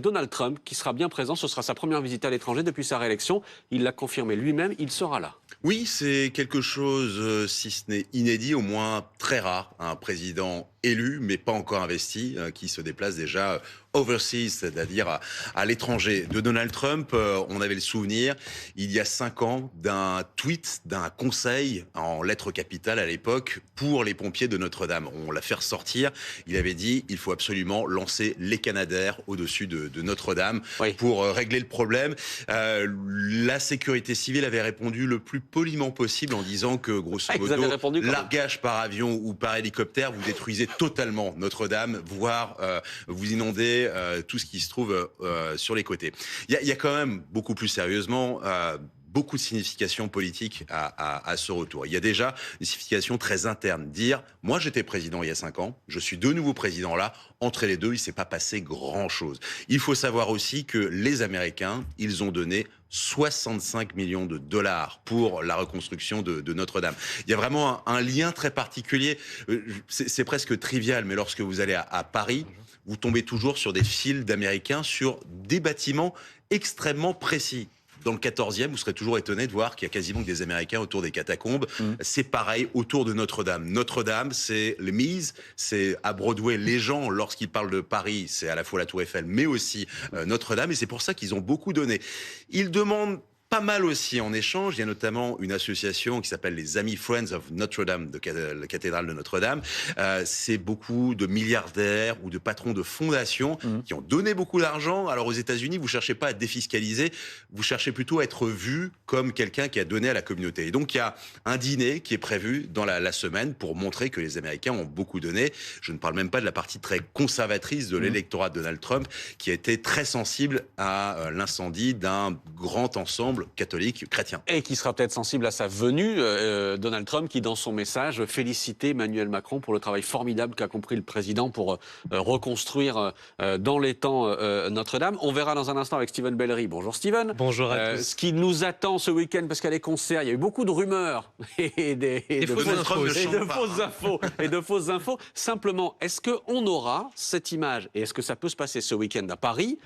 Donald Trump qui sera bien présent. Ce sera sa première visite à l'étranger depuis sa réélection. Il l'a confirmé lui-même, il sera là. Oui, c'est quelque chose, si ce n'est inédit, au moins très rare. Un président élu, mais pas encore investi, qui se déplace déjà overseas, c'est-à-dire à l'étranger. De Donald Trump, on avait le souvenir, il y a 5 ans, d'un tweet, d'un conseil en lettres capitales à l'époque pour les pompiers de Notre-Dame. On l'a fait ressortir. Il avait dit il faut absolument lancer les Canadair au-dessus de Notre-Dame pour régler le problème. La sécurité civile avait répondu le plus poliment possible en disant que, grosso modo, largage par avion ou par hélicoptère, vous détruisez totalement Notre-Dame, voire vous inondez tout ce qui se trouve sur les côtés. Il y a quand même, beaucoup plus sérieusement, beaucoup de significations politiques à ce retour. Il y a déjà une signification très interne. Dire, moi j'étais président il y a 5 ans, je suis de nouveau président là, entre les deux, il ne s'est pas passé grand-chose. Il faut savoir aussi que les Américains, ils ont donné 65 millions de dollars pour la reconstruction de Notre-Dame. Il y a vraiment un lien très particulier. C'est presque trivial, mais lorsque vous allez à Paris, vous tombez toujours sur des files d'Américains sur des bâtiments extrêmement précis. Dans le 14e, vous serez toujours étonné de voir qu'il y a quasiment que des Américains autour des catacombes. C'est pareil autour de Notre-Dame. Notre-Dame, c'est les Mises, c'est à Broadway. Les gens, lorsqu'ils parlent de Paris, c'est à la fois la Tour Eiffel, mais aussi Notre-Dame. Et c'est pour ça qu'ils ont beaucoup donné. Ils demandent pas mal aussi en échange. Il y a notamment une association qui s'appelle les Amis Friends of Notre-Dame, de la cathédrale de Notre-Dame. C'est beaucoup de milliardaires ou de patrons de fondations qui ont donné beaucoup d'argent. Alors aux États-Unis, vous cherchez pas à défiscaliser, vous cherchez plutôt à être vu comme quelqu'un qui a donné à la communauté. Et donc il y a un dîner qui est prévu dans la semaine pour montrer que les Américains ont beaucoup donné. Je ne parle même pas de la partie très conservatrice de l'électorat de Donald Trump qui a été très sensible à l'incendie d'un grand ensemble catholique chrétien. Et qui sera peut-être sensible à sa venue, Donald Trump, qui dans son message félicitait Emmanuel Macron pour le travail formidable qu'a compris le président pour reconstruire dans les temps Notre-Dame. On verra dans un instant avec Steven Bellery. Bonjour Steven. Bonjour à tous. Ce qui nous attend ce week-end, parce qu'il y a les concerts, il y a eu beaucoup de rumeurs et de fausses infos. Simplement, est-ce qu'on aura cette image, et est-ce que ça peut se passer ce week-end à Paris,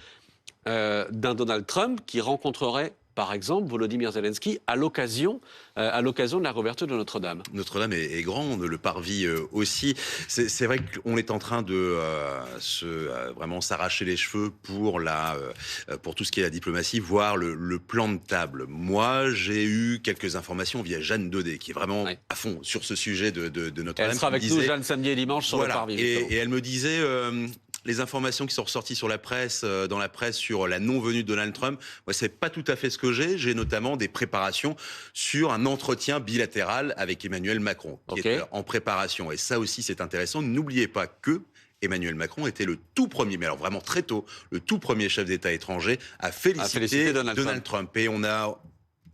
d'un Donald Trump qui rencontrerait par exemple, Volodymyr Zelensky, à l'occasion de la réouverture de Notre-Dame. Notre-Dame est grande, le parvis aussi. C'est vrai qu'on est en train de vraiment s'arracher les cheveux pour tout ce qui est la diplomatie, voire le plan de table. Moi, j'ai eu quelques informations via Jeanne Daudet, qui est vraiment à fond sur ce sujet de Notre-Dame. Elle sera avec nous, Jeanne, samedi et dimanche sur le parvis. Et elle me disait... les informations qui sont ressorties sur la presse, dans la presse sur la non-venue de Donald Trump, moi, c'est pas tout à fait ce que j'ai. J'ai notamment des préparations sur un entretien bilatéral avec Emmanuel Macron, qui est en préparation. Et ça aussi, c'est intéressant. N'oubliez pas que Emmanuel Macron était le tout premier, mais alors vraiment très tôt, le tout premier chef d'État étranger à féliciter Donald Trump. Et on a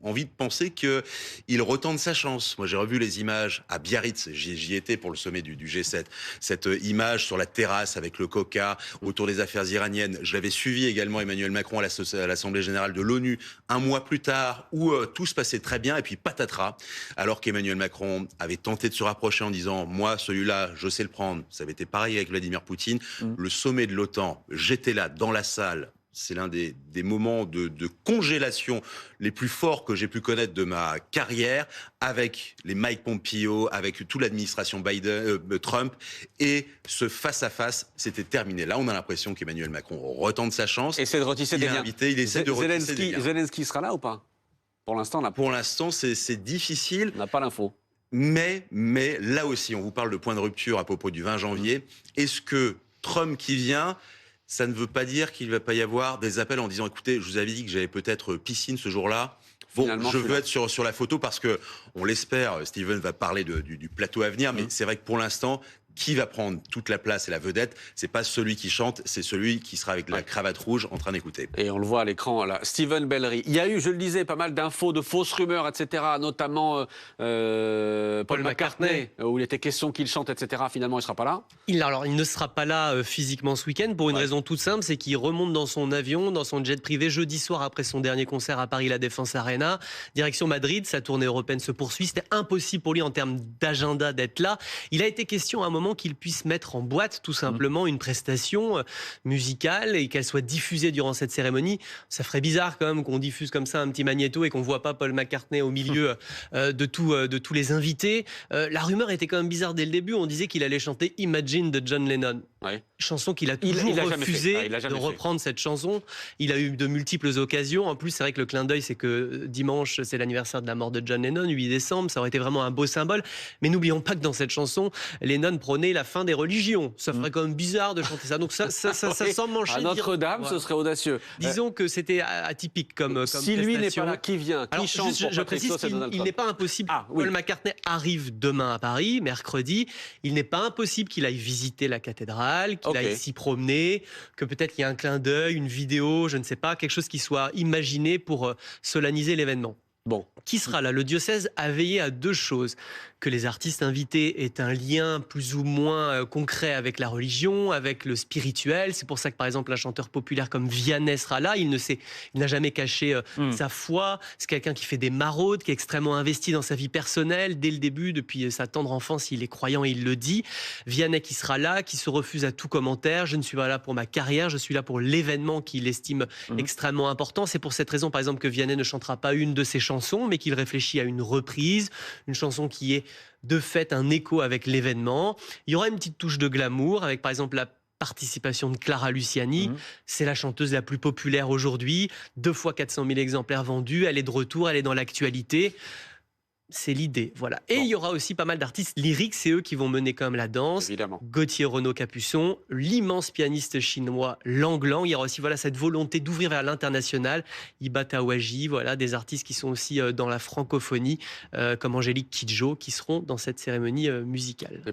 envie de penser qu'il retente sa chance. Moi, j'ai revu les images à Biarritz. J'y étais pour le sommet du G7. Cette image sur la terrasse avec le coca autour des affaires iraniennes. Je l'avais suivi également, Emmanuel Macron, à l'Assemblée générale de l'ONU, un mois plus tard, où tout se passait très bien. Et puis, patatras, alors qu'Emmanuel Macron avait tenté de se rapprocher en disant « Moi, celui-là, je sais le prendre ». Ça avait été pareil avec Vladimir Poutine. Le sommet de l'OTAN, j'étais là, dans la salle. C'est l'un des moments de congélation les plus forts que j'ai pu connaître de ma carrière, avec les Mike Pompeo, avec toute l'administration Trump, et ce face-à-face, c'était terminé. Là, on a l'impression qu'Emmanuel Macron retente sa chance. Essaie de retisser des liens. Il essaie de retisser des liens. Zelensky sera là ou pas? Pour l'instant, c'est difficile. On n'a pas l'info. Mais là aussi, on vous parle de point de rupture à propos du 20 janvier. Est-ce que Trump qui vient... Ça ne veut pas dire qu'il ne va pas y avoir des appels en disant « Écoutez, je vous avais dit que j'avais peut-être piscine ce jour-là. Bon, je veux être sur la photo parce que on l'espère, Steven va parler du plateau à venir, mais c'est vrai que pour l'instant, qui va prendre toute la place et la vedette, c'est pas celui qui chante, c'est celui qui sera avec la cravate rouge en train d'écouter. Et on le voit à l'écran, là. Steven Bellery. Il y a eu, je le disais, pas mal d'infos, de fausses rumeurs, etc., notamment Paul McCartney, où il était question qu'il chante, etc. Finalement, il sera pas là. Il ne sera pas là physiquement ce week-end pour une raison toute simple, c'est qu'il remonte dans son avion, dans son jet privé jeudi soir après son dernier concert à Paris, la Défense Arena. Direction Madrid, sa tournée européenne se poursuit. C'était impossible pour lui en termes d'agenda d'être là. Il a été question à un moment vraiment qu'il puisse mettre en boîte tout simplement une prestation musicale et qu'elle soit diffusée durant cette cérémonie. Ça ferait bizarre quand même qu'on diffuse comme ça un petit magnéto et qu'on voit pas Paul McCartney au milieu de tous les invités. La rumeur était quand même bizarre dès le début. On disait qu'il allait chanter Imagine de John Lennon. Ouais. Chanson qu'il a toujours refusé de fait. reprendre cette chanson. Il a eu de multiples occasions. En plus, c'est vrai que le clin d'œil, c'est que dimanche, c'est l'anniversaire de la mort de John Lennon, 8 décembre. Ça aurait été vraiment un beau symbole. Mais n'oublions pas que dans cette chanson, Lennon prônait la fin des religions. Ça ferait quand même bizarre de chanter ça. Donc ça semble mancher. À Notre-Dame, ce serait audacieux. Disons que c'était atypique comme si lui n'est pas là, qui vient, qui Alors, chante juste, pour je Patrick précise Sauce et qu'il n'est pas impossible. Oui. Paul McCartney arrive demain à Paris, mercredi. Il n'est pas impossible qu'il aille visiter la cathédrale, qu'il aille s'y promener, que peut-être il y a un clin d'œil, une vidéo, je ne sais pas, quelque chose qui soit imaginé pour solenniser l'événement. Bon. Qui sera là? Le diocèse a veillé à deux choses. Que les artistes invités aient un lien plus ou moins concret avec la religion, avec le spirituel. C'est pour ça que, par exemple, un chanteur populaire comme Vianney sera là. Il n'a jamais caché sa foi. C'est quelqu'un qui fait des maraudes, qui est extrêmement investi dans sa vie personnelle. Dès le début, depuis sa tendre enfance, il est croyant et il le dit. Vianney qui sera là, qui se refuse à tout commentaire. Je ne suis pas là pour ma carrière, je suis là pour l'événement qu'il estime extrêmement important. C'est pour cette raison, par exemple, que Vianney ne chantera pas une de ses chansons, mais qu'il réfléchit à une reprise, une chanson qui est de fait un écho avec l'événement. Il y aura une petite touche de glamour avec par exemple la participation de Clara Luciani. C'est la chanteuse la plus populaire aujourd'hui. 2 fois 400 000 exemplaires vendus. Elle est de retour, elle est dans l'actualité. C'est l'idée, voilà. Et il y aura aussi pas mal d'artistes lyriques, c'est eux qui vont mener quand même la danse. Évidemment. Gauthier Renaud-Capuçon, l'immense pianiste chinois Lang Lang. Il y aura aussi cette volonté d'ouvrir vers l'international. Iba Tawaji, voilà, des artistes qui sont aussi dans la francophonie, comme Angélique Kidjo, qui seront dans cette cérémonie musicale.